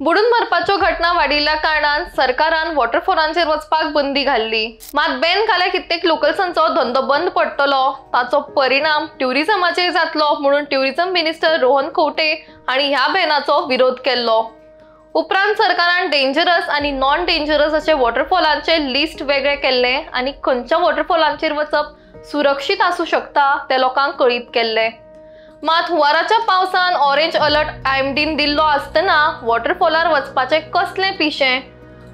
बुडून मरपाच्यो घटना वाडिल्ल्या कारणान सरकारान वॉटरफॉलांचेर वचपाक बंदी घाल्ली। मात बॅन घाल्या कित्येक लोकल्सांचो धंदो बंद पडटलो, ताचो परिणाम ट्युरिझमाचेर जातलो म्हणून ट्युरिझम मिनिस्टर रोहन खंवटे हांणी ह्या बॅनाचो विरोध केल्लो। उपरांत सरकारान डेंजरस आनी नॉन डेंजरस अशे वॉटरफॉलांचे लिस्ट वेगळे केल्ले आनी खंयच्या वॉटरफॉलांचेर वचप सुरक्षीत आसूं शकता ते लोकांक कळीत केल्ले। मात हुंवाराच्या पावसान ऑरेंज अलर्ट आयएमडीन दिल्लो आसतना वॉटरफॉलार वचपाचे कसले पिशे,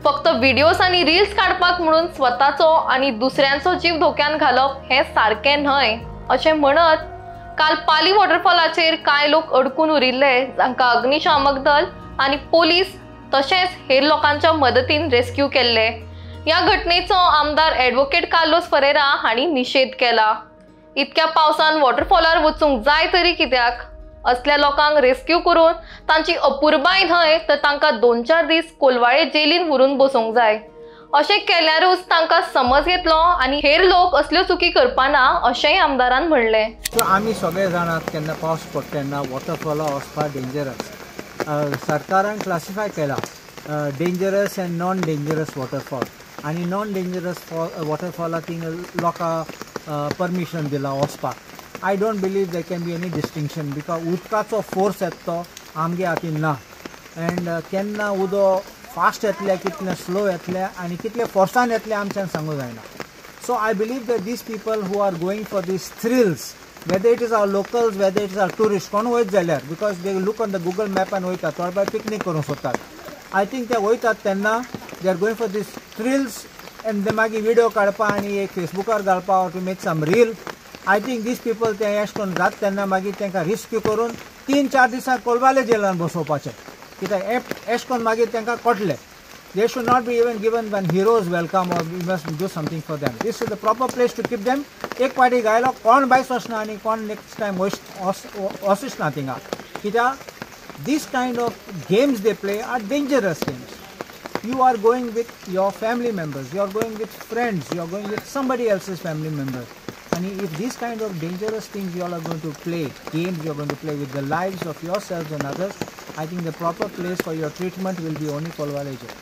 फक्त व्हिडिओज आनी रील्स काडपाक म्हणून स्वताचो आनी दुसऱ्यांचो जीव धोक्यान घालप हे सारखे न्हय अशें म्हणत काल पाली वॉटरफॉलाचेर कांय लोक अडकून उरिल्ले, जांकां अग्निशामक दल आनी पोलीस तशेंच हेर लोकांच्या मदतीन रेस्क्यू केल्ले। ह्या घटनेचो आमदार ॲडव्होकेट कार्लोस फरेरा हांणी निषेध केला। इतक्या पावसान वॉटरफॉलार वचूंक जाय तरी कित्याक? असल्या लोकांक रेस्क्यू करून तांची अपुरबाय न्हय तर तांकां 2-4 दीस कोलवाळे जेलीन व्हरून बसूंक जाय। अशें केल्यारूच तांकां समज येतलो आनी हेर लोक असल्यो चुकी करपाना अशेंय आमदारान म्हणलें। आमी सगळे जाणात केन्ना पावस पडटा तेन्ना वॉटरफॉला वचपाक डेंजरस। सरकारान क्लासिफाय केला dangerous end non dangerous waterfall, आनी नॉन डेंजरस वॉटरफॉलाक थिंग लोकां परमिशन दिला वचपाक। I don't believe there can be any distinction because उदकाचो फोर्स येता तो आमगे हातीन ना, एंड केन्ना उदो फास्ट येतले कितले स्लो येतले आनी कितले फोर्सान येतले आमच्यान सांगूंक जायना। So I believe that these people who are going for these thrills, whether it is our locals, whether it is our tourists, कोण वयत जाल्यार because they look on the Google map and वयतात थोडे बाय पिकनीक करूंक सोदतात। I think ते वयतात तेन्ना they are going for these thrills and ते मागीर व्हिडिओ काडपा आनी एक फेसबुकार घालपा to make some reel. I think these people ते अशें करून जाता तेन्ना मागीर तांकां रेस्क्यू करून 3-4 दिसां कोलवाले जेलान बसोवपाचें, कित्याक अशें करून मागीर तांकां कळटलें। They should not be even given when heroes welcome or we must do something for them. This is the proper place to keep them. एक पाटी गायलो कोण बायस वचना आनी कोण नेक्स्ट टायम वचूच ना थिंगा, कित्याक this kind of games they play are dangerous games. You are going with your family members, you are going with friends, you are going with somebody else's family member. And if these kind of dangerous things you all are going to play, games you are going to play with the lives of yourselves and others, I think the proper place for your treatment will be only Kolwale jail.